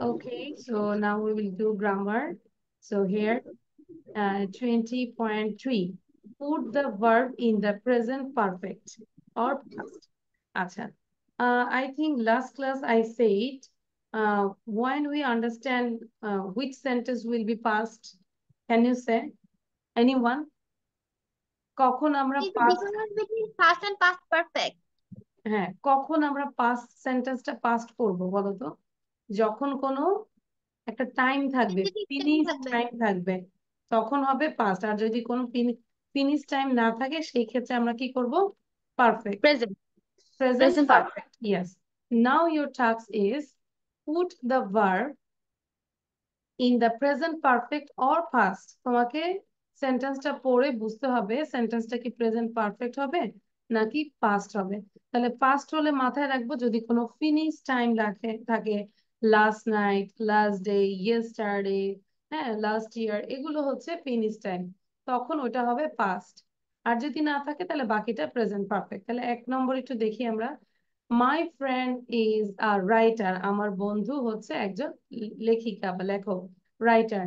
Okay, so now we will do grammar. So here, 20.3. Put the verb in the present perfect or past. Acha. I think last class I said, when we understand which sentence will be past, can you say? Anyone? কখন আমরা Is the past, difference between past and past perfect? হ্যাঁ, কখন আমরা past সেন্টেন্সটা past করবো বলো তো? যখন কোনো একটা টাইম থাকবে, Specific time ফিনিশ থাকবে। টাইম থাকবে, তখন হবে পাস্ট। আর যদি কোনো ফিনিশ টাইম না থাকে সেই ক্ষেত্রে আমরা কি করব? Perfect, Present. Present Present perfect. Perfect. Yes. Now your task is put the verb in the present perfect or past. তোমাকে সেন্টেন্সটা পড়ে বুঝতে হবে সেন্টেন্সটা কি প্রেজেন্ট পারফেক্ট হবে নাকি পাস্ট হবে। তাহলে পাস্ট হলে মাথায় রাখবো যদি কোনো ফিনিশ টাইম রাখে থাকে, last night, last day, yesterday, হ্যাঁ, লাস্ট ইয়ার, এগুলো হচ্ছে ফিনিশ টাইম, তখন ওটা হবে পাস্ট। আর যদি না থাকে তাহলে বাকিটা প্রেজেন্ট পারফেক্ট। তাহলে এক নম্বর একটু দেখি আমরা। My friend is a writer. আমার বন্ধু হচ্ছে একজন লেখিকা বা লেখক, রাইটার।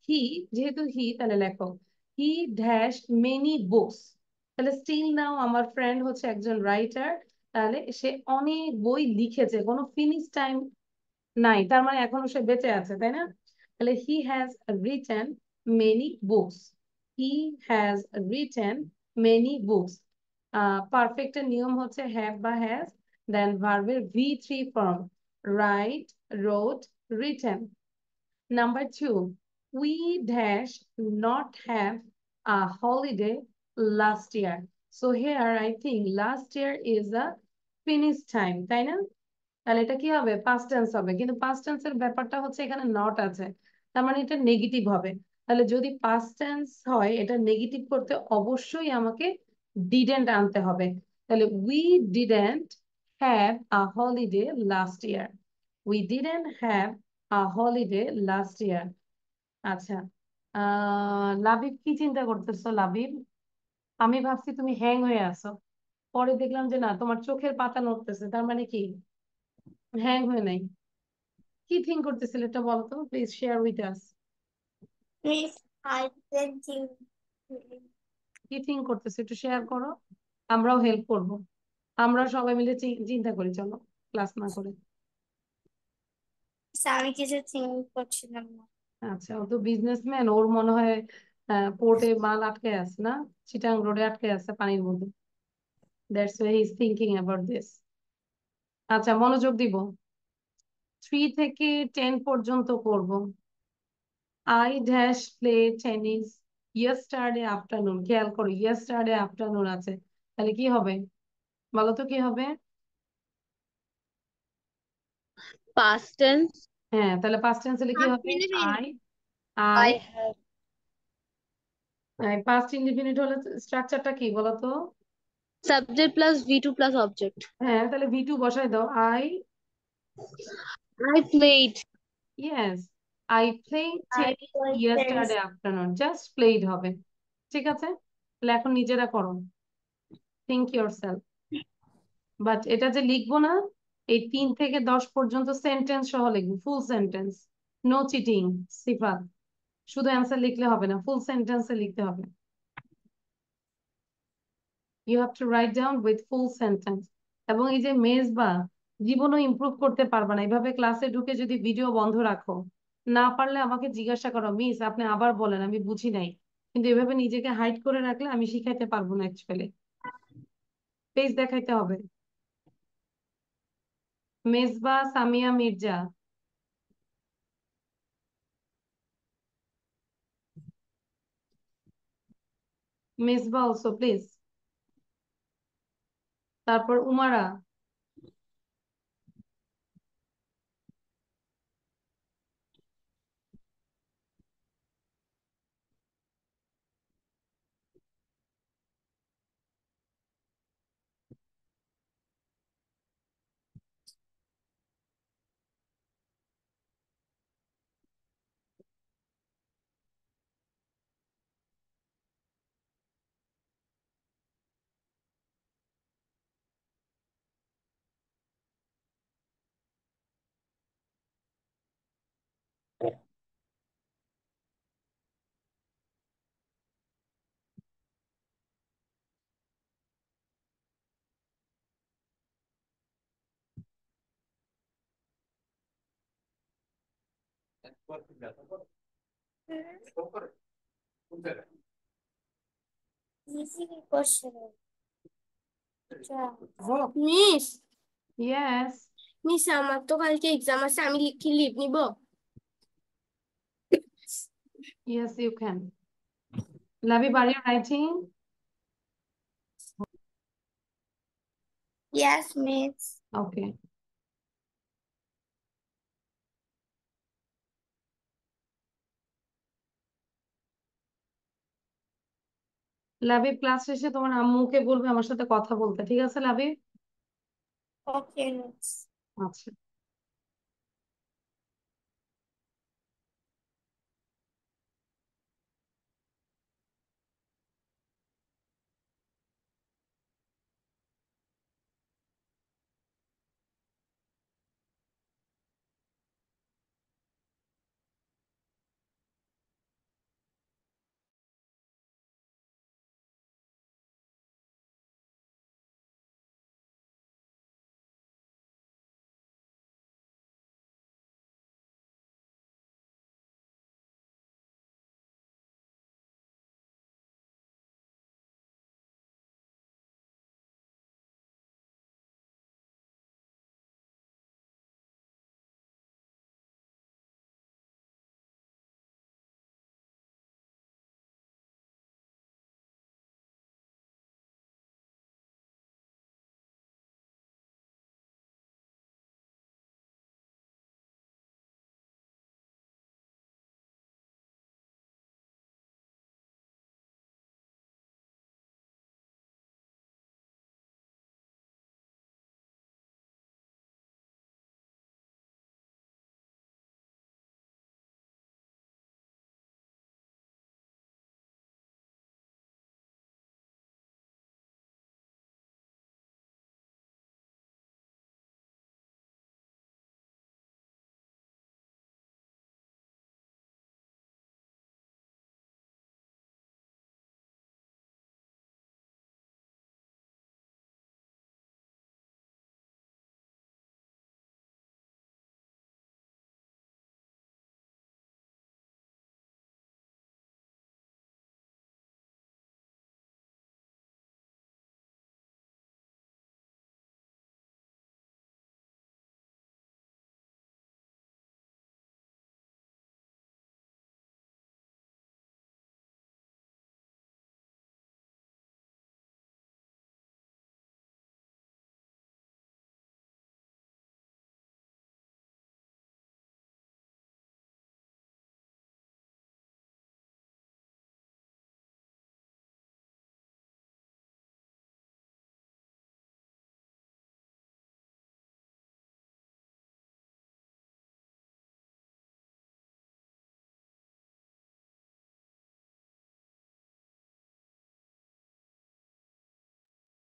হি, যেহেতু হি তাহলে লেখক। He dash many books. তাহলে স্টিল নাও আমার ফ্রেন্ড হচ্ছে একজন রাইটার, তাহলে সে অনেক বই লিখেছে, কোনো ফিনিশ টাইম নাই, তার মানে এখনো সে বেঁচে আছে, তাই না? তাহলে he has written many books. He has written many books. পারফেক্টের নিয়ম হচ্ছে হ্যাভ বা হ্যাজ, দেন ভার্বের V3 form, write, wrote, written. Number two, we dash not have a holiday last year. So here I think last year is a finish time, তাই না? তাহলে এটা কি হবে? পাস্ট টেন্স হবে, কিন্তু পাস্ট টেন্সের ব্যাপারটা হচ্ছে এখানে নট আছে, তার মানে এটা নেগেটিভ হবে। তাহলে যদি পাস্ট টেন্স হয় এটা নেগেটিভ করতে অবশ্যই আমাকে ডিডেন্ট আনতে হবে। তাহলে we didn't have a holiday last year. We didn't have a holiday last year. আচ্ছা, লাবিব কি চিন্তা করতেছো লাবিব? আমি ভাবছি তুমি হ্যাং হয়ে আছো, পরে দেখলাম যে না, তোমার চোখের পাতা নড়তেছে, তার মানে কি হ্যাং হয়ে নাই? কি থিঙ্ক করতেছিলে এটা বলো তো, please share with us. Miss, I didn't think. কি থিঙ্ক করতেছে একটু শেয়ার করো, আমরাও হেল্প করব। আমরা সবাই মিলে চিন্তা করি, চলো, ক্লাস না করে। আমি কিছু থিঙ্ক করছিলাম না। আচ্ছা, ও তো বিজনেসম্যান, ওর মনে হয় পোর্টে মাল আটকে আছে না, চিটাং রোডে আটকে আছে পানির মধ্যে, that's why he is thinking about this. আচ্ছা, মনোযোগ দিব। 3 থেকে 10 পর্যন্ত করব। I dash play tennis yesterday afternoon. খেয়াল করো, ইয়েস্টারডে আফটারনুন আছে, তাহলে কি হবে বলো তো, কি হবে? Past tense. হ্যাঁ, তাহলে পাস্ট টেন্স হলে কি Past হবে? indefinite. I, I, I have. Past indefinite হলে স্ট্রাকচারটা কি বলো তো? Subject plus V2 plus object. হ্যাঁ, তাহলে V2 বসাই দাও। I, I played. Yes, I played I tennis like yesterday tennis. Afternoon, just played হবে। ঠিক আছে, তাহলে এখন নিজেরা করো, থিঙ্ক ইয়োরসেলফ। বাট এটা যে লিখবো না, এই 3 থেকে 10 পর্যন্ত সেন্টেন্স সহ লিখবো, full sentence, no cheating. Sifat, শুধু অ্যান্সার লিখলে হবে না, ফুল সেন্টেন্সে লিখতে হবে। You have to write down with full sentence. এবং এই যে মেজবা, জীবনও ইমপ্রুভ করতে পারবে না এভাবে ক্লাসে ঢুকে যদি ভিডিও বন্ধ রাখো। না পারলে আমাকে জিজ্ঞাসা করো, মিস আপনি আবার বলেন, আমি বুঝি নাই। কিন্তু এভাবে নিজেকে হাইড করে রাখলে আমি শিখাইতে পারবো না অ্যাকচুয়ালি, পেজ দেখাইতে হবে। Mezba Samia Mirza, Mezba also please. তারপর উমারা, Easy question. Miss Yes. Miss আমার তো কালকে এক্সাম আছে আমি কি লিভ নিব Yes, you can. Labib, are you writing? Yes miss Okay. Labib class শেষে তোমার আম্মুকে বলবে আমার সাথে কথা বলতে, ঠিক আছে লাবিব? ওকে মিস আচ্ছা।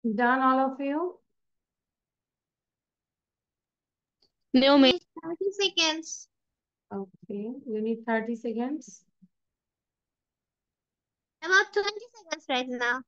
Done, all of you? No, miss. 30 seconds Okay, you need 30 seconds. about 20 seconds right now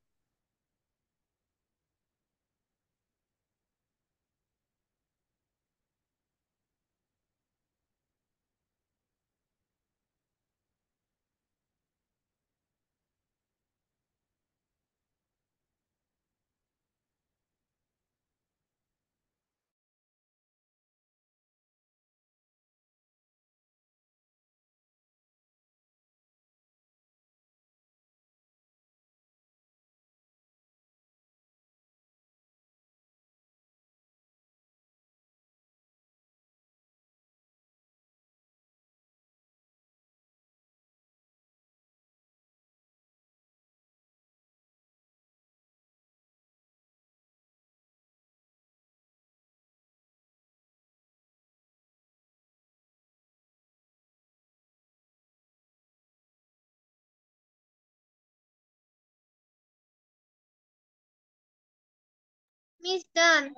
miss done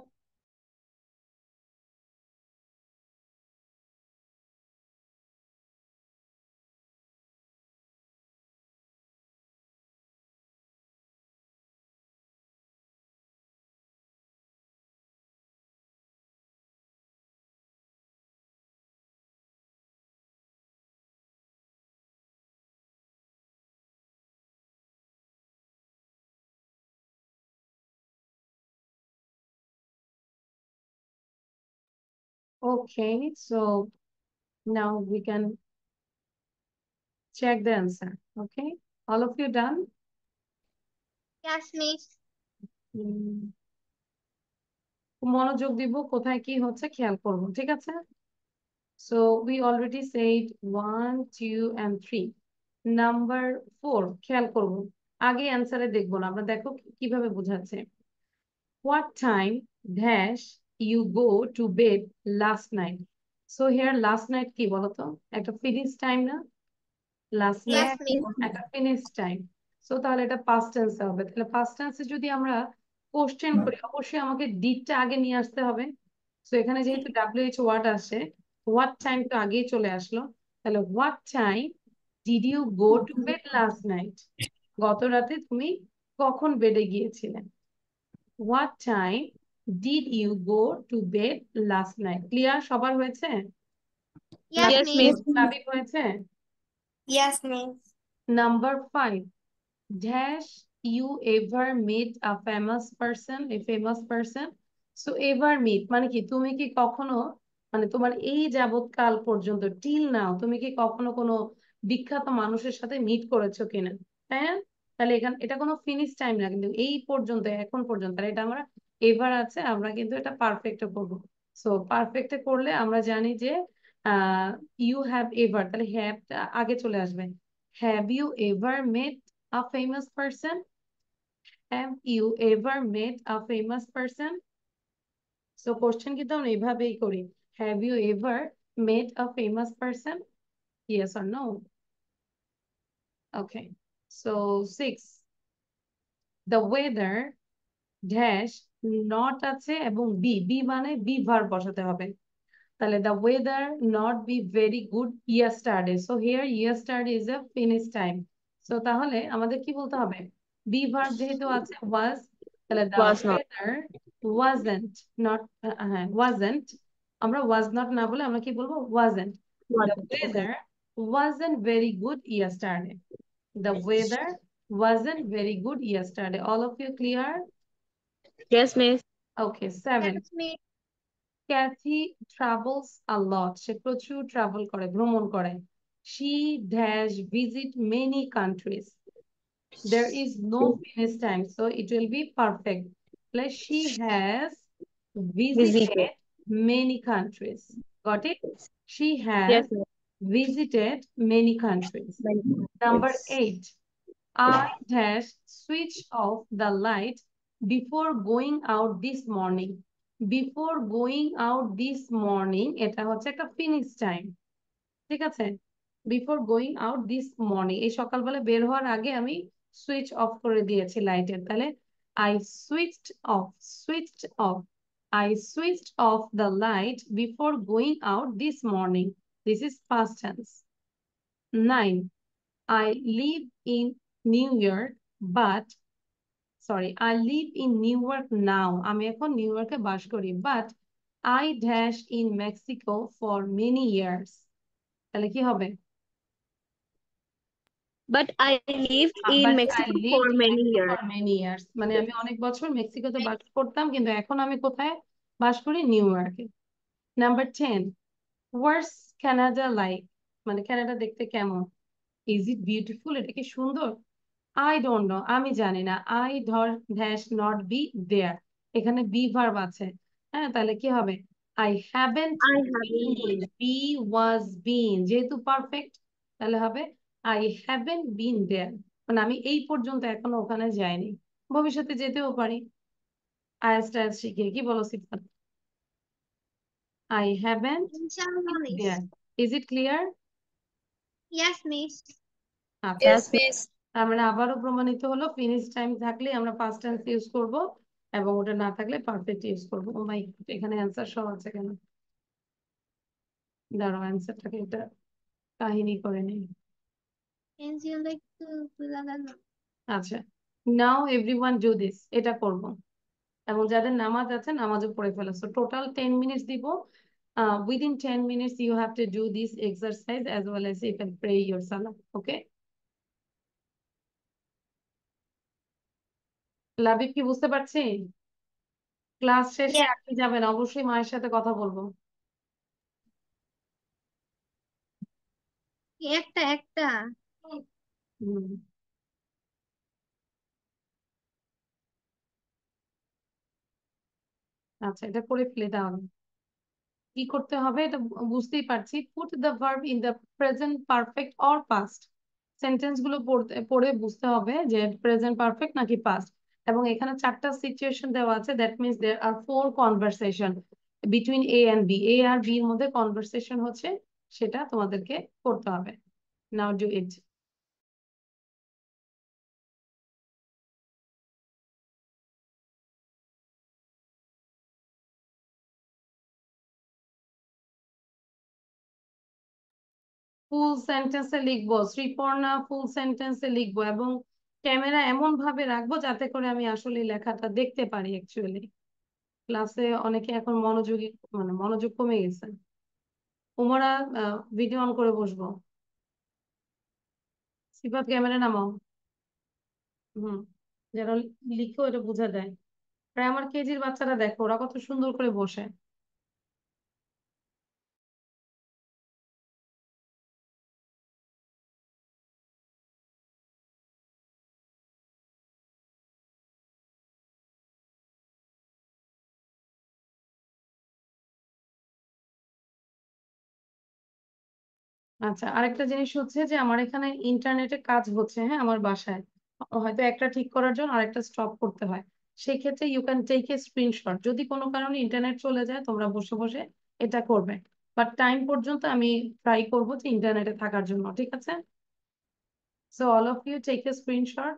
Okay, so now we can check the answer. Okay, all of you done? Yes, miss. হুম, মনোযোগ দিব কোথায় কি হচ্ছে খেয়াল করব, ঠিক আছে? So we already said 1, 2 and 3. Number 4 খেয়াল করব, আগে অ্যান্সারে দেখবো না, আমরা দেখো কিভাবে বোঝাচ্ছে। What time dash you go to bed last night? So here last night কি বলতো, একটা ফিনিশ টাইম না? Last Yes, night miss. একটা ফিনিশ টাইম। সো তাহলে এটা পাস্ট টেন্সে হবে। তাহলে পাস্ট টেন্সে যদি আমরা কোশ্চেন করি, অবশ্যই আমাকে ডিডটা আগে নিয়ে আসতে হবে। সো এখানে যেহেতু WH ওয়ার্ড আসে, হোয়াট টাইম তো আগেই চলে আসলো। তাহলে what time did you go to bed last night? গত রাতে তুমি কখন বেডে গিয়েছিলে? What time did you go to bed last night? Clear সবার হয়েছে? Yes, Yes, miss. miss. লাভিক হয়েছে? Yes, miss. Number 5, dash you ever meet a famous person, a famous person? So ever meet মানে কি, তুমি কি কখনো, মানে তোমার এই যাবৎকাল পর্যন্ত টিল নাও তুমি কি কখনো কোনো বিখ্যাত মানুষের সাথে মিট করেছো কিনা, তাই না? তাহলে এখানে এটা কোনো ফিনিশ টাইম না, কিন্তু এই পর্যন্ত, এখন পর্যন্ত, তাহলে এটা আমরা এভার আছে, আমরা কিন্তু এটা পারফেক্টে করবো। সো পারফেক্টে করলে আমরা জানি যে ইউ হ্যাভ এভার, তাহলে হ্যাভ আগে চলে আসবে। Have you ever met a famous person? Have you ever met a famous person? So question কিন্তু আমরা এইভাবেই করি। Have you ever met a famous person? Yes or no? Okay. So 6. The weather dash not আছে এবং B মানে be verb বসাতে হবে। তাহলে the weather not be very good yesterday. So here yesterday is a finished time. So তাহলে আমাদের কি বলতে হবে? Be verb যেহেতু আছে was, তাহলে the Was not. weather wasn't not হ্যাঁ wasn't, আমরা was not না বলে আমরা কি বলবো? Wasn't. The Wasn't. Okay. weather wasn't very good yesterday. The weather wasn't very good yesterday. All of you clear? Yes, miss. Okay, 7. Yes, miss. Kathy travels a lot. সে প্রচুর travel করে, ভ্রমণ করে। She dash visit many countries. There is no finish time, so it will be perfect. Like she has Visited. visited many countries. Got it? She has Yes, miss. visited many countries. Number 8. I dash switch off the light before going out this morning. Before going out this morning, এটা হচ্ছে একটা finish time. ঠিক আছে? Before going out this morning, এই সকালবেলা বের হওয়ার আগে আমি সুইচ অফ করে দিয়েছি লাইটের। তাহলে I switched off, switched off. I switched off the light before going out this morning. This is past tense. 9. I live in New York, but sorry, I live in Newark now. আমি এখন new ইয়র্কে বাস করি, but I dash in Mexico for many years. তাহলে কি হবে? But I lived in But I Mexico for lived in many Mexico years. for many years. মানে আমি অনেক বছর মেক্সিকোতে বাস করতাম, কিন্তু এখন আমি কোথায় বাস করি? নিউ ইয়র্কে। নাম্বার 10. Where's Canada like? মানে কানাডা দেখতে কেমন? Is it beautiful? এটা কি সুন্দর? I don't know. আমি জানি না। I dash not be there. এখানে be verb আছে। হ্যাঁ, তাহলে কি হবে? I haven't I been. haven't. Be was been যেহেতু পারফেক্ট, তাহলে হবে I haven't been there. মানে আমি এই পর্যন্ত এখনো ওখানে যাইনি, ভবিষ্যতে যেতেও পারি। আইএলটিএস টাইলস শিখে, কি বলো সিফাত? I haven't Inshallah, been miss. there. Is it clear? Yes, miss. আচ্ছা, Yes, miss. আমরা আবারও প্রমাণিত হলো ফিনিশ টাইম থাকলে আমরা পাস্ট টেন্স ইউজ করব, এবং ওটা না থাকলে পারফেক্ট ইউজ করব। ও মাই, এখানে অ্যান্সার সহ আছে কেন? দাঁড়াও, অ্যান্সারটাকে এটা কাহিনী করে নেই। Pencil একটু লাগানো। আচ্ছা, নাও এভরিওয়ান ডু দিস, এটা করব, এবং যাদের নামাজ আছে নামাজও পড়ে ফেলো। সো টোটাল 10 মিনিটস দিব। Within 10 minutes you have to do this exercise as well as you can pray your salah. Okay? Labib কি বুঝতে পারছি? ক্লাস শেষে Yes. আপনি যাবেন, অবশ্যই মায়ের সাথে কথা বলবো। একটা একটা হুম, আচ্ছা এটা করে ফেলে তাহলে কি করতে হবে এটা বুঝতেই পারছি। Put the verb in the present perfect or past. Sentence গুলো পড়ে বুঝতে হবে যে প্রেজেন্ট পারফেক্ট নাকি পাস্ট। এবং এখানে চারটা সিচুয়েশন দেওয়া আছে, that means there are four conversation between A and B. A আর বি এর মধ্যে কনভারসেশন হচ্ছে, সেটা তোমাদেরকে করতে হবে। নাও ডু ইট। ফুল সেন্টেন্সে লিখবো, শ্রীপর্ণা ফুল সেন্টেন্সে লিখবো, এবং ক্যামেরা এমন ভাবে রাখবো যাতে করে আমি আসলে লেখাটা দেখতে পারি অ্যাকচুয়ালি। ক্লাসে অনেকে এখন মনোযোগী, মানে মনোযোগ কমে গেছে। তোমরা ভিডিও অন করে বসবো। সিফাত ক্যামেরা নামাও। হুম, যেন লিখেও এটা বোঝা যায়। আর আমার কেজির বাচ্চারা দেখো ওরা কত সুন্দর করে বসে। আচ্ছা, আরেকটা জিনিস হচ্ছে যে আমার এখানে ইন্টারনেটে কাজ হচ্ছে, হ্যাঁ আমার বাসায়। হয়তো একটা ঠিক করার জন্য আরেকটা স্টপ করতে হয়। সেই ক্ষেত্রে you can take a screenshot. যদি কোনো কারণে ইন্টারনেট চলে যায় তোমরা বসে বসে এটা করবে, বাট টাইম পর্যন্ত আমি ট্রাই করবো যে ইন্টারনেটে থাকার জন্য, ঠিক আছে? So all of you take a screenshot.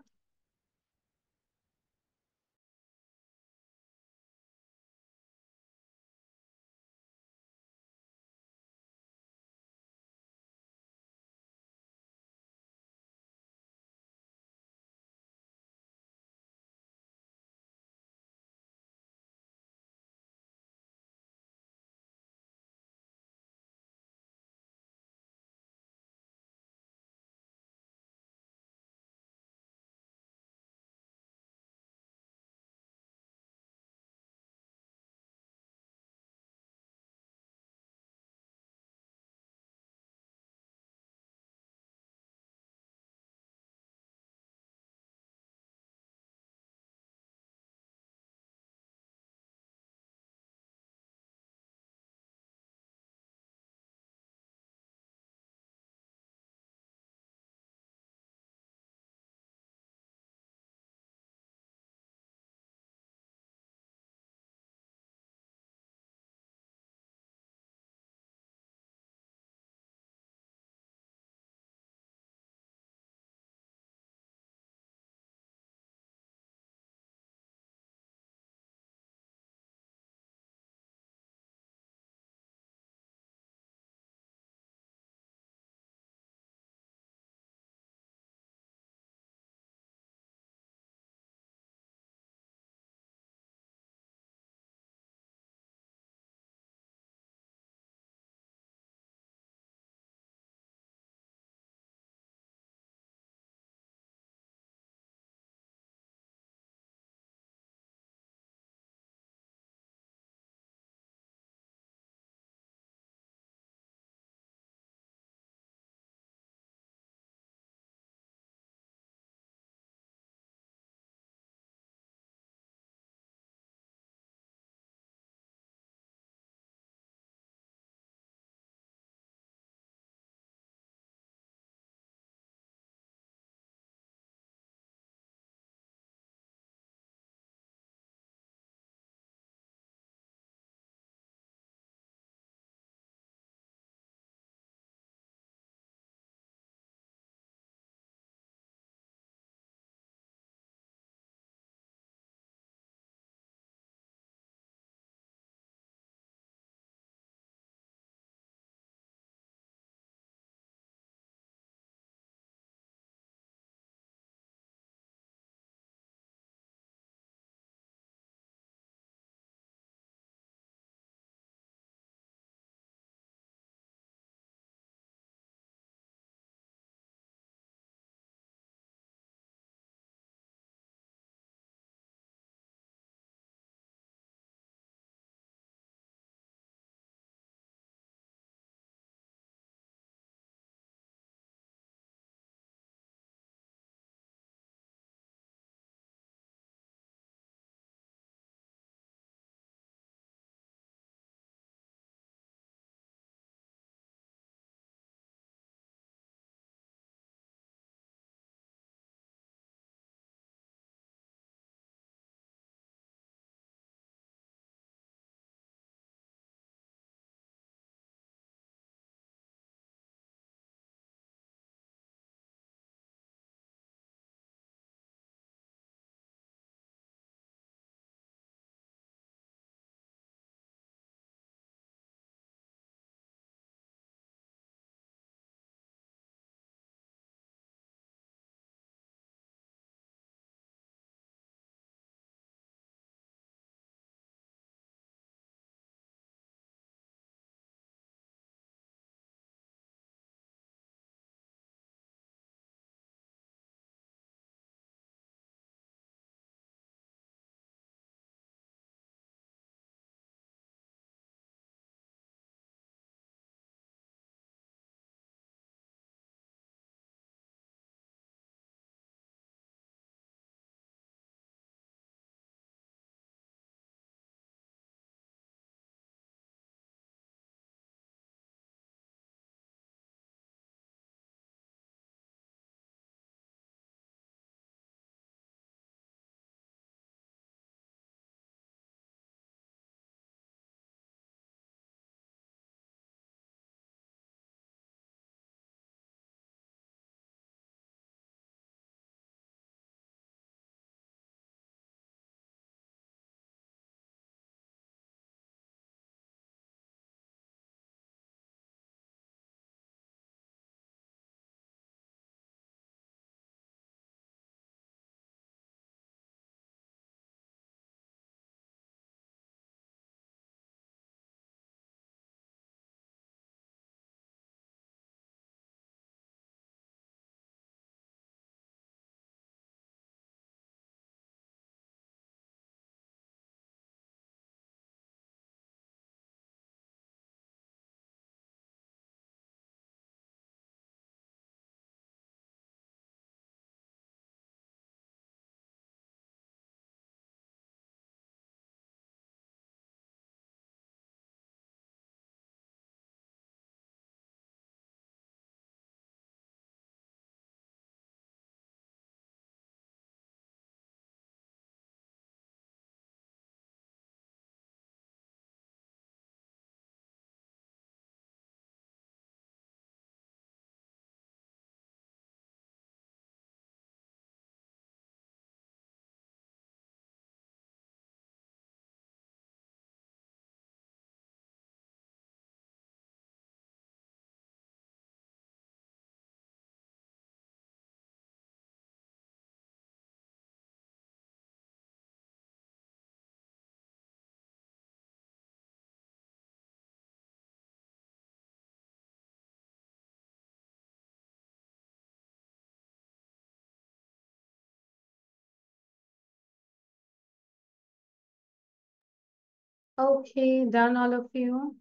Okay, done all of you.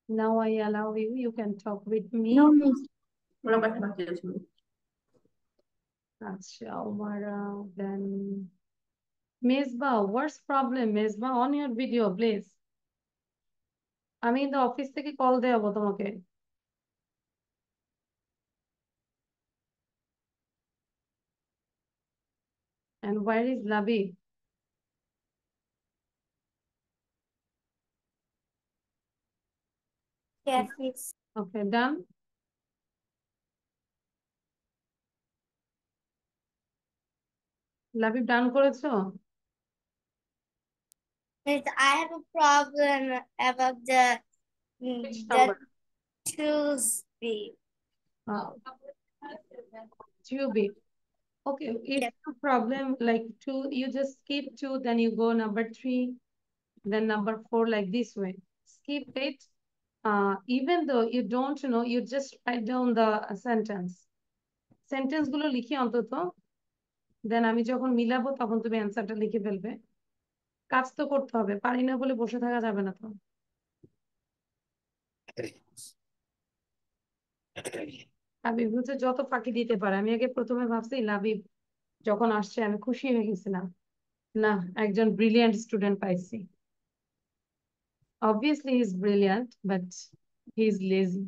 Now I allow you. You can talk with me. No, miss. Acha, Umara, then Mesbah. What's problem, Mesbah? On your video, please. আমি কিন্তু office থেকে call দেবো তোমাকে। And where is Labib? Yes, miss. Okay, done. Labib done করেছো? Miss, I have a problem about Which the number? Tuesday. Uh, 2B. Okay, if Yes. no problem, like 2, you just skip 2, then you go number 3, then number 4, like this way. Skip it. Even though you don't know, you just write down the sentence. Sentence গুলো লিখে অন্তত, then আমি যখন মিলাবো তখন তুমি অ্যান্সারটা লিখে ফেলবে। কাজ তো করতে হবে, পারি না বলে বসে থাকা যাবে না তো। লাবিব হচ্ছে যত ফাঁকি দিতে পারে। আমি আগে প্রথমে ভাবছি লাবিব যখন আসছে আমি খুশি হয়ে গেছিলাম, না একজন ব্রিলিয়ান্ট স্টুডেন্ট পাইছি। Obviously he's brilliant, but he's lazy.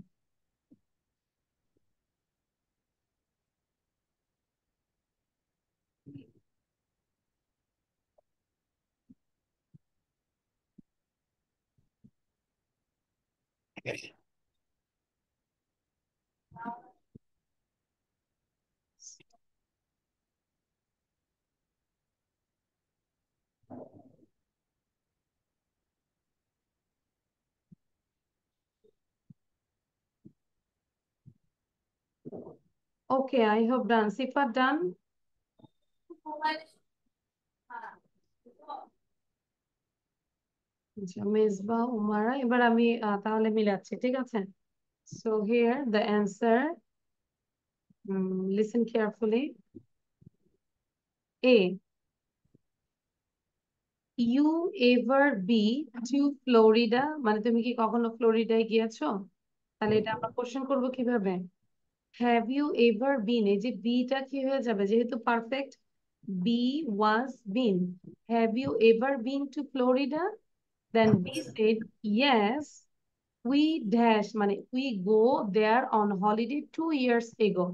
Okay, I hope done. Sifat done? আচ্ছা, মেজবা উমারা, এবার আমি তাহলে মিলাচ্ছি, ঠিক আছে? So here the answer, listen carefully. A, you ever be to Florida? মানে তুমি কি কখনো ফ্লোরিডায় গিয়েছো? তাহলে এটা আমরা কোশ্চেন করবো কিভাবে? হ্যাভ ইউ এভার বিন, এই যে বিটা কি হয়ে যাবে যেহেতু perfect, be was been. Have you ever been to Florida? Then we said yes, we dash মানে we go there on holiday 2 years ago.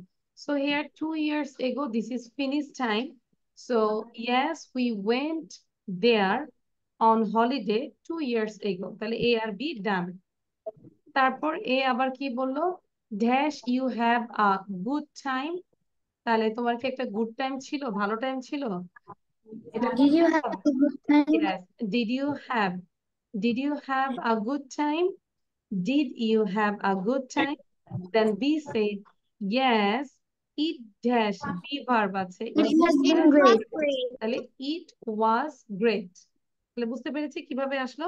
So here 2 years ago, this is finished time. So yes, we went there on holiday 2 years ago. তাহলে A R B done. তারপর A আবার কি বললো? Dash you have a good time. তাহলে তোমার কি একটা good time ছিল, ভালো টাইম ছিল? এটা Did you have a good time? yes, did you have a good time? Did you have a good time? Then B said, yes, it dash, B verb আছে। It has been It was great. great. তাহলে it was great। তাহলে বুঝতে পেরেছি কিভাবে আসলো?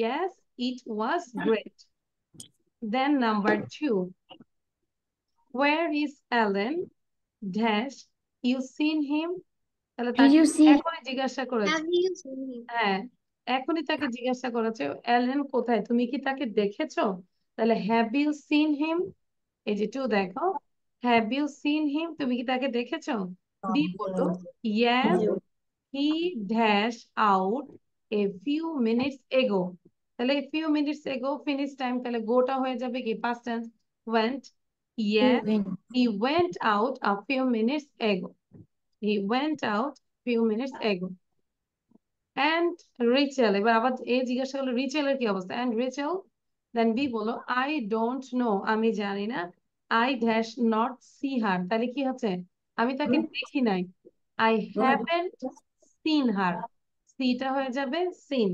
Yes, it was great. Then number 2, where is Alan? Dash, you seen him? তাহলে Did তাকে you see? এখনই জিজ্ঞাসা করেছে। Have you seen him? হ্যাঁ, এখনই তাকে জিজ্ঞাসা করেছে অ্যালেন কোথায়, তুমি কি তাকে দেখেছো? তাহলে হ্যাভ ইউ সিন হিম, এই যে 2 দেখো, হ্যাভ ইউ সিন হিম, তুমি কি তাকে দেখেছো? বি বললো yes, he dash out a few minutes ago. তাহলে few minutes ago finish time, তাহলে গোটা হয়ে যাবে কি past tense, went. Yes, he went out a few minutes ago, he went out few minutes ago. And Rachel, এবার আবার এ জিজ্ঞাসা করলো রিচেলের কি অবস্থা, and Rachel, then B বলো I don't know, আমি জানি না, I dash not see her। তাহলে কি হচ্ছে, আমি তাকে দেখি নাই, I haven't seen her, see টা হয়ে যাবে seen,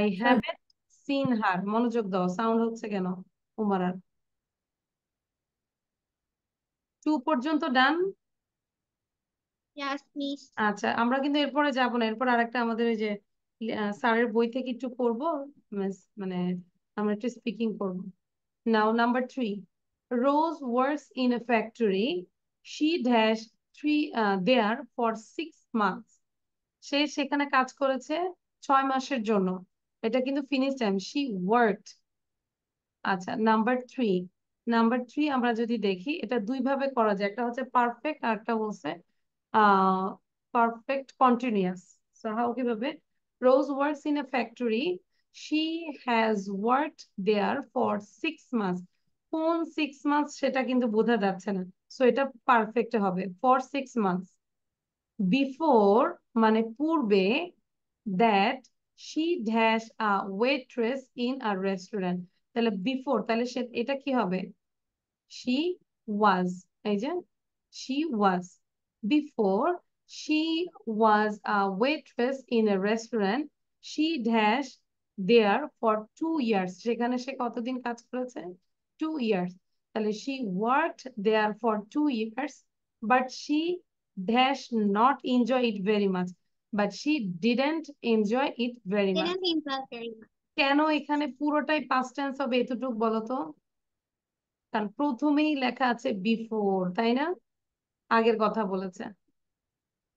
I haven't seen her। মনোযোগ দাও, সাউন্ড হচ্ছে কেন উমারার? 2 পর্যন্ত ডান? Yes, please. আচ্ছা, আমরা কিন্তু এরপরে যাব না, এরপর আরেকটা আমাদের ওই যে স্যারের বই থেকে একটু পড়বো, মানে আমরা একটু স্পিকিং করবো। Now number 3, Rose works in a factory. She dash there for 6 months. সে সেখানে কাজ করেছে 6 মাসের জন্য। এটা কিন্তু ফিনিশ টাইম, শি ওয়ার্কড। আচ্ছা, নাম্বার থ্রি আমরা যদি দেখি, এটা দুই ভাবে করা যায়, একটা হচ্ছে পারফেক্ট আর একটা হচ্ছে পারফেক্ট কন্টিনিউয়াস। সো হাউ, কিভাবে? Rose works in a factory, she has worked there for 6 months. কোন 6 মান্থস সেটা কিন্তু বোঝা যাচ্ছে না, সো এটা পারফেক্ট হবে, ফর 6 মান্থস। বিফোর মানে পূর্বে, that she dash a waitress in a restaurant. তাহলে বিফোর, তাহলে সে এটা কি হবে? শি ওয়াজ, এই যে she was. Before she was a waitress in a restaurant, she dash there for 2 years. সেখানে সে কতদিন কাজ করেছে? 2 ইয়ার্স। তাহলে she worked there for 2 years, but she dash not enjoy it very much. But she didn't enjoy it very much. Didn't enjoy very much. কেন এখানে পুরোটাই past tense হবে এতটুকু বলো তো? কারণ প্রথমেই লেখা আছে বিফোর, তাই না? আগের কথা বলেছে।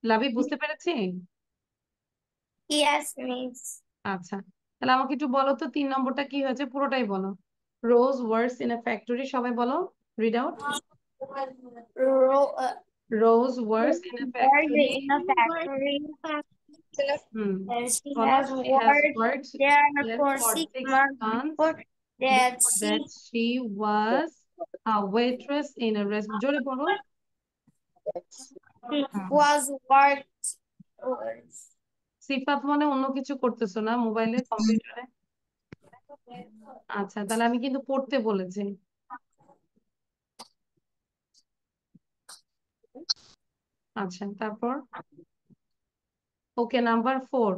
লাভি, বুঝতে পেরেছি? Yes, miss. আচ্ছা, তাহলে আমাকে একটু বলো তো 3 নম্বরটা কি হয়েছে, পুরোটাই বলো। রোজ ওয়ার্কস ইন এ ফ্যাক্টরি, সবাই বলো, read out. Ro rose works in A worked factory. in a factory hmm, and she বলো, has she has worked worked there there for for six 6 months. months. Before that, Before that she was a waitress in a restaurant. জোরে বলো। she hmm. was worked. সিফাত মানে অন্য কিছু করতেছো না মোবাইলে, কম্পিউটারে? আচ্ছা, তাহলে আমি কিন্তু পড়তে বলেছি। আচ্ছা, তারপর ওকে, নাম্বার 4,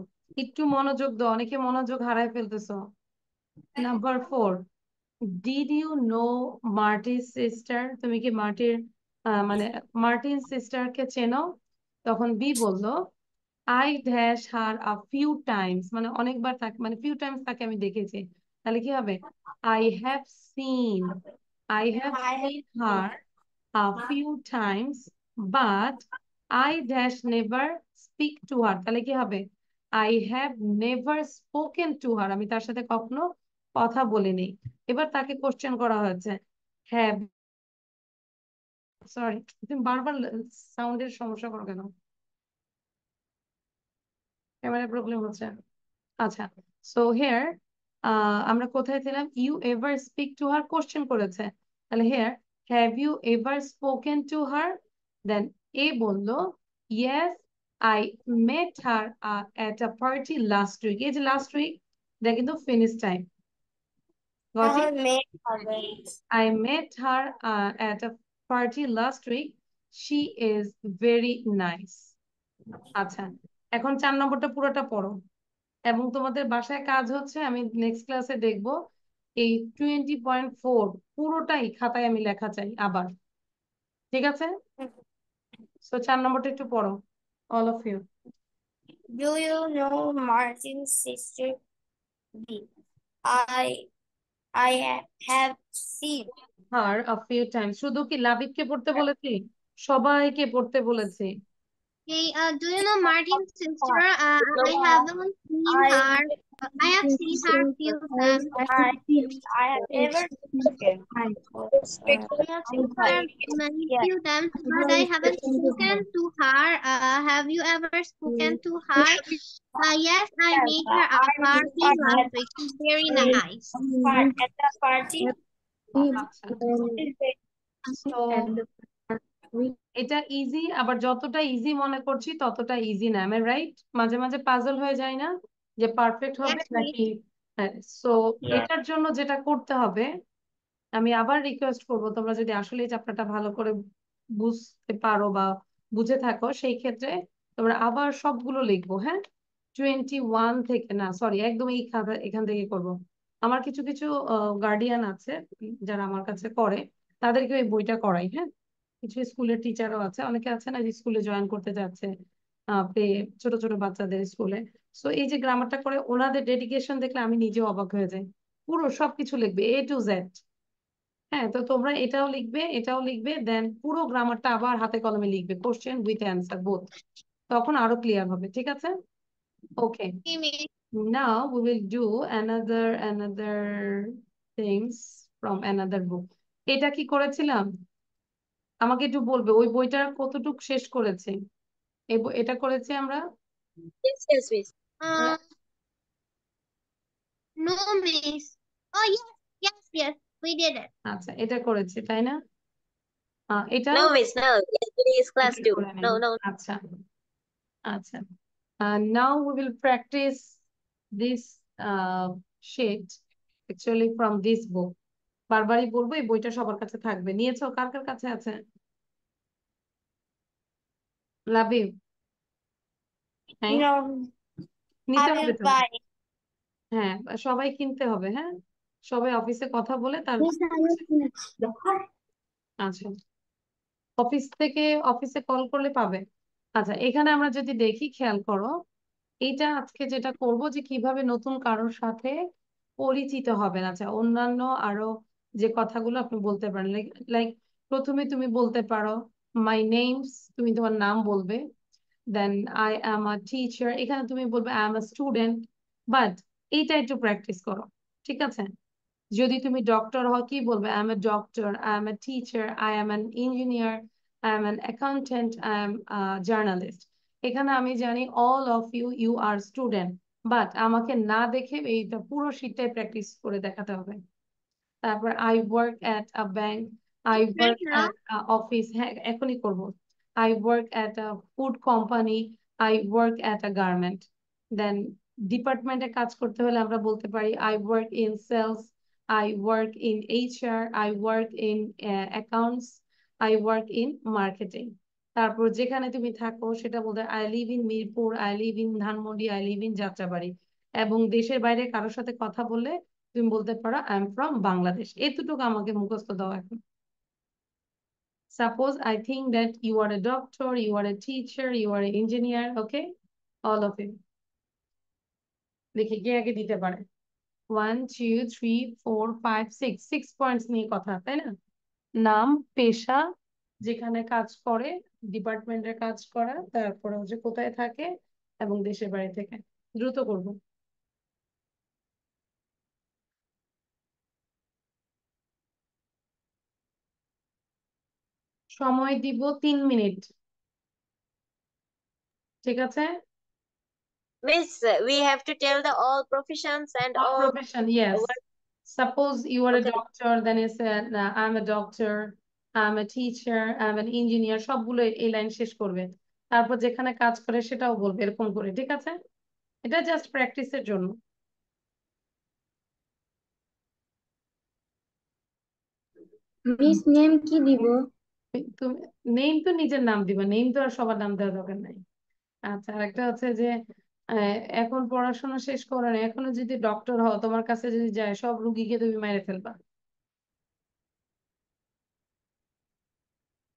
একটু মনোযোগ দাও, অনেকে মনোযোগ হারায় ফেলতেছো। নাম্বার 4, ডিড ইউ নো মার্টির সিস্টার? তুমি কি মার্টির মানে মার্টিন সিস্টারকে চেনো? তখন বি বললো, I dash her a few Times, মানে অনেকবার তাকে, মানে ফিউ টাইমস তাকে আমি দেখেছি। তাহলে কি হবে? I have seen, I have I have seen her a few times, but I dash never speak to her. তাহলে কি হবে? I have never spoken to her. আমি তার সাথে কখনো কথা বলিনি। এবার তাকে কোশ্চেন করা হয়েছে, হ্যাভ, সরি, তুমি বারবার সাউন্ডের সমস্যা করো কেন? ক্যামেরা প্রবলেম হচ্ছে। আচ্ছা, সো হেয়ার আমরা কোথায় ছিলাম? You ever speak to her, question করেছে। তাহলে here, have you ever spoken to her? Then A বললো, yes I met her at a party last week. এই যে লাস্ট উইক, এটা কিন্তু finish time. Got it? made her. I met her at a party last week. She is very nice. আচ্ছা, এখন 4 নম্বরটা পুরোটা পড়ো, এবং তোমাদের বাসায় কাজ হচ্ছে, আমি নেক্সট ক্লাসে দেখব, এই 20.4 পুরোটাই খাতায় আমি লেখা চাই আবার, ঠিক আছে? সো 4 নম্বরটা একটু পড়ো, all of you. Do you know Martin's sister? B. I have seen. Her a few times, শুধু কি লাবিবকে পড়তে বলেছি? সবাইকে পড়তে বলেছি। Hey, do you know Martin's sister? I No, haven't seen I her. I have seen her few times. I have never spoken. I have seen her many Yes. few times, but I haven't spoken to her. Have you ever spoken to her? Yes, I Yes, made her a party last week. She's very nice. at the party. আচ্ছা, তো এটা easy, আবার যতটা easy মনে করছি ততটা easy না, আমি রাইট? মাঝে মাঝে পাজল হয়ে যায় না যে পারফেক্ট হবে Yes, নাকি? হ্যাঁ, সো Yes. এটার জন্য যেটা করতে হবে, আমি আবার রিকোয়েস্ট করবো, তোমরা যদি আসলে এই চ্যাপ্টারটা ভালো করে বুঝতে পারো বা বুঝে থাকো, সেই ক্ষেত্রে তোমরা আবার সবগুলো লিখবো, হ্যাঁ? 21 থেকে না, সরি, একদম এই খাতা এখান থেকে করব। আমার কিছু কিছু গার্ডিয়ান আছে যারা আমার কাছে করে, তাদেরকে এই বইটা করাই, হ্যাঁ? কিছু স্কুলের টিচারও আছে, অনেকে আছে না যে স্কুলে জয়েন করতে যাচ্ছে, ছোট ছোট বাচ্চাদের স্কুলে। সো এই যে গ্রামারটা করে, ওনাদের ডেডিকেশন দেখলে আমি নিজেও অবাক হয়ে যাই। পুরো সবকিছু লিখবে A to Z। হ্যাঁ, তো তোমরা এটাও লিখবে, এটাও লিখবে, দেন পুরো গ্রামারটা আবার হাতে কলমে লিখবে, কোশ্চেন উইথ অ্যান্সার বোথ। তখন আরো ক্লিয়ার হবে, ঠিক আছে? ওকে, Okay, miss. now we will do another things from another book. এটা কি করেছিলাম আমাকে একটু বলবে, ওই বইটার কতটুক শেষ করেছি? এটা করেছি আমরা? Yes, yes, miss. Uh, no, miss. Oh, yes, yes, yes. We did it. আচ্ছা, এটা করেছি তাই না? এটা No, miss, no. Yesterday is class এটা 2. করে নেই। No, no. আচ্ছা আচ্ছা, now we will practice this sheet actually from this book. বারবারই বলবো, এই বইটা সবার কাছে থাকবে। নিয়েছো? কার কার কাছে আছে? লাবিব? হ্যাঁ, No, নিতে I হবে will তো। buy. হ্যাঁ, সবাই কিনতে হবে। হ্যাঁ, সবাই অফিসে কথা বলে তার Miss, I will finish. আচ্ছা, অফিসে কল করলে পাবে। আচ্ছা, এখানে আমরা যদি দেখি, খেয়াল করো, এইটা আজকে যেটা করব যে কিভাবে নতুন কারোর সাথে পরিচিত হবেন। আচ্ছা, অন্যান্য আরো যে কথাগুলো আপনি বলতে পারেন, লাইক লাইক প্রথমে তুমি বলতে পারো মাই নেমস, তুমি তোমার নাম বলবে। Then I am a teacher, এখানে তুমি বলবে I am a student. But এইটা একটু প্র্যাকটিস করো, ঠিক আছে? যদি তুমি ডক্টর হও, কি বলবে? I am a doctor, I am a teacher, I am an engineer, I am an accountant, I am journalist. এখানে আমি জানি all of you you are student, but আমাকে না দেখে এইটা পুরো শীটটাই প্র্যাকটিস করে দেখাতে হবে। তারপর I work at a bank, I Right work now. At office, হ্যাঁ এখনই করবো। I work at a food company, I work at a garment. Then ডিপার্টমেন্টে কাজ করতে হলে আমরা বলতে পারি I work in sales, I work in HR, I work in accounts, I work in marketing. তারপর যেখানে তুমি থাকো সেটা বলতে I live in Mirpur, I live in Dhanmondi, I live in Jatrabari. এবং দেশের বাইরে কারোর সাথে কথা বললে তুমি বলতে পারো আই এম ফ্রম বাংলাদেশ। এতটুকু আমাকে মুখস্থ দাও এখন। Suppose I think that you are a doctor, you are a teacher, you are an engineer, okay? All of you. দেখি কে আগে দিতে পারে। 1 2 3 4 5 6, 6 পয়েন্টস নিয়ে কথা, তাই না? নাম, পেশা, যেখানে কাজ করে, ডিপার্টমেন্টের কাজ করা, তারপরে হচ্ছে কোথায় থাকে, এবং দেশের বাড়ি থেকে। দ্রুত করবো। সময় দিব 3 মিনিট, ঠিক আছে? Miss, we have to tell the all professions and All all profession, yes. work. Suppose you are a Okay. doctor, then you said, I'm a doctor, I'm a teacher, I'm an engineer, সবগুলো এই line শেষ করবে। তারপর যেখানে কাজ করে সেটাও বলবে, এরকম করে, ঠিক আছে? এটা জাস্ট প্র্যাকটিসের জন্য। মিস নেম কি দিব? তুমি নেম তো নিজের নাম দিবা, নেম তো আর সবার নাম দেওয়ার দরকার নাই। আচ্ছা, আর একটা হচ্ছে যে এখন পড়াশোনা শেষ করো না, এখনো যদি ডক্টর হও, তোমার কাছে যদি যায় সব রুগীকে তুমি মেরে ফেলবা।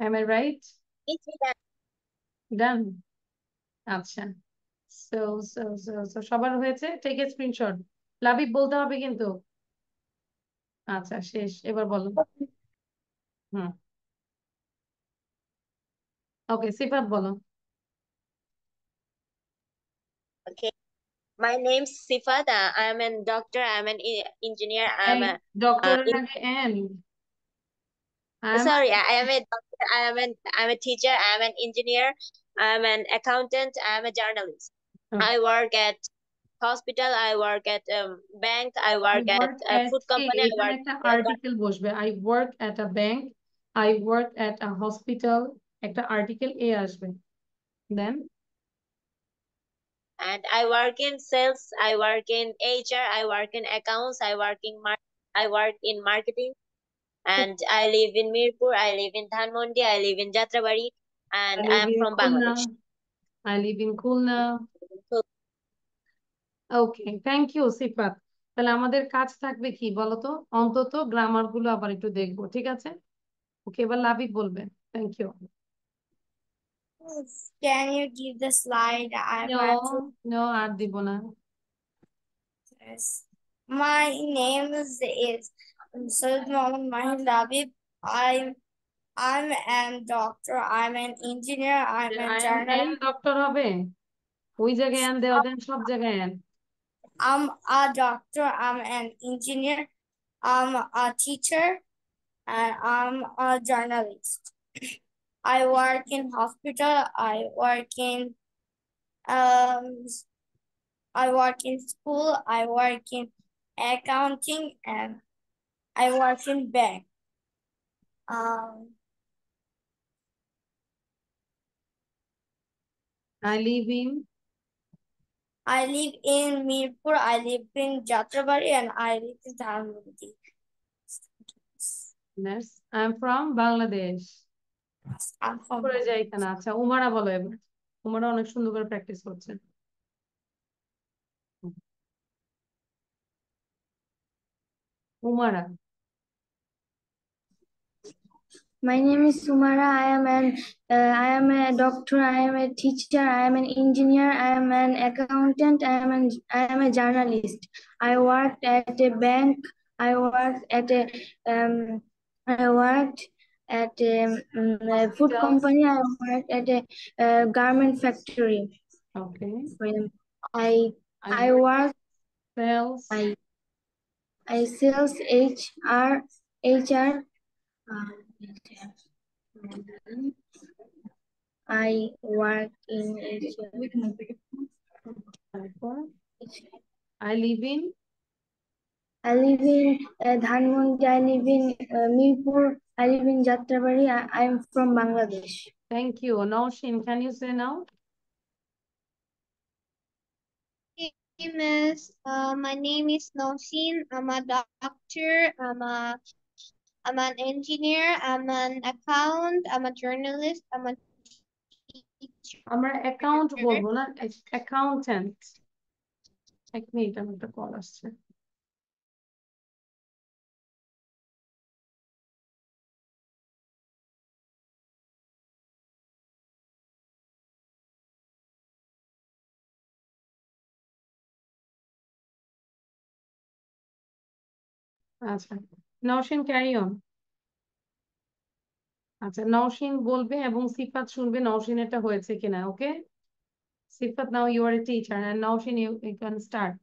Am I right? Miss, we done. Done? আচ্ছা, সো সবার হয়েছে, টেক এ স্ক্রিনশট। লাবিব বলতে হবে কিন্তু। আচ্ছা, শেষ, এবার বলো। হুম, ওকে, সিফাত বলো। Okay. My name's Sifat. I'm a doctor. I'm an engineer. I'm a ডক্টরের আগে N. sorry. I am a doctor. I'm a teacher. I'm an engineer. I'm an accountant. I'm a journalist. Okay. I work at hospital. I work at bank. I I work at work a at food company. I এখানে work একটা at article বসবে, I work at a bank, I work at a hospital, একটা article a আসবে। দেন and I work in sales. I work in HR. I work in accounts. I work in marketing. And I live in Mirpur. I live in Dhanmondi. I live in Jatrabari. And I I live am in from Khulna, Bangladesh. I live in Khulna. Okay, thank you Sifat. তাহলে আমাদের কাজ থাকবে কি বলতো, অন্তত grammar গুলো আবার একটু দেখবো, ঠিক আছে? ওকে, এবার লাবিব বলবে। Thank you. Can you give the slide? I no have to. No, আর দিব না। Yes. My name is Syed Mohammed Mahir Labib. I'm an doctor, I'm an engineer, I'm a I am journalist, doctor হবে, ওই জায়গায় N দেওয়া দেন, সব জায়গায় N. I'm a doctor, I'm an engineer, I'm a teacher, and I'm a journalist. I work in hospital, um I work in school, I work in accounting, and I work in bank. Um I live in, I live in Mirpur, I live in Jatrabari, and I live in Dhanmondi. yes, I'm from Bangladesh. I'm from করে যাই এখানে। আচ্ছা, উমারা বলো এবার। উমারা অনেক সুন্দর করে practice করছে। উমারা। My name is Sumara. I am a doctor. I am a teacher. I am an engineer. I am an accountant. I am a journalist. I worked at a bank. I worked at a I worked at a food Hospitals. company. I worked at a garment factory. Okay. I I worked Sales. I sales HR. I work in I live in, Dhanmondi. I live in Mirpur. I live in Jatrabari. I am from Bangladesh. thank you. Naushin, can you say now? Miss. My name is Nosin. I'm a doctor. I'm an engineer. I'm an accountant. I'm a journalist. I'm a teacher. আমরা account বলবো না, accountant. এক minute, আমার একটা call আসছে। আচ্ছা, Nowshin carry on. আচ্ছা, নওশিন বলবে এবং সিফাত শুনবে নওশিন এটা হয়েছে কিনা। Okay Sifat, now you are a teacher and Naushin you can start.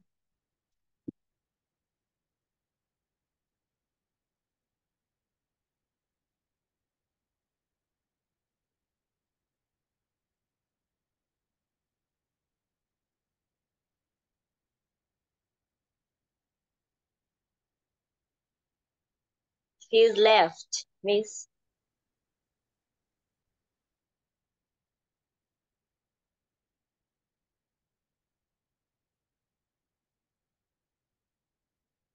He's left, Miss.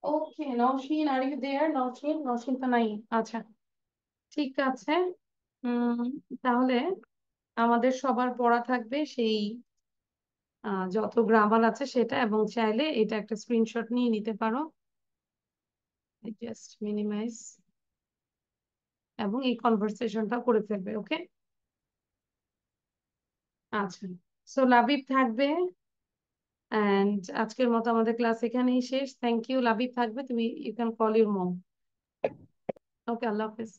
Okay Naushin, are you there? Naushin, Naushin তো নাই। আচ্ছা, ঠিক আছে। উম তাহলে আমাদের সবার পড়া থাকবে সেই যত গ্রামার আছে সেটা, এবং চাইলে এটা একটা স্ক্রিনশট নিয়ে নিতে পারো। জাস্ট মিনিমাইজ এবং এই কনভারসেশনটা করে ফেলবে। ওকে আচ্ছা, সো লাবিব থাকবে। এন্ড আজকের মতো আমাদের ক্লাস এখানেই শেষ। Thank you. লাবিব থাকবে, তুমি ইউ ক্যান কল ইউর মম। ওকে, আল্লাহ হাফেজ।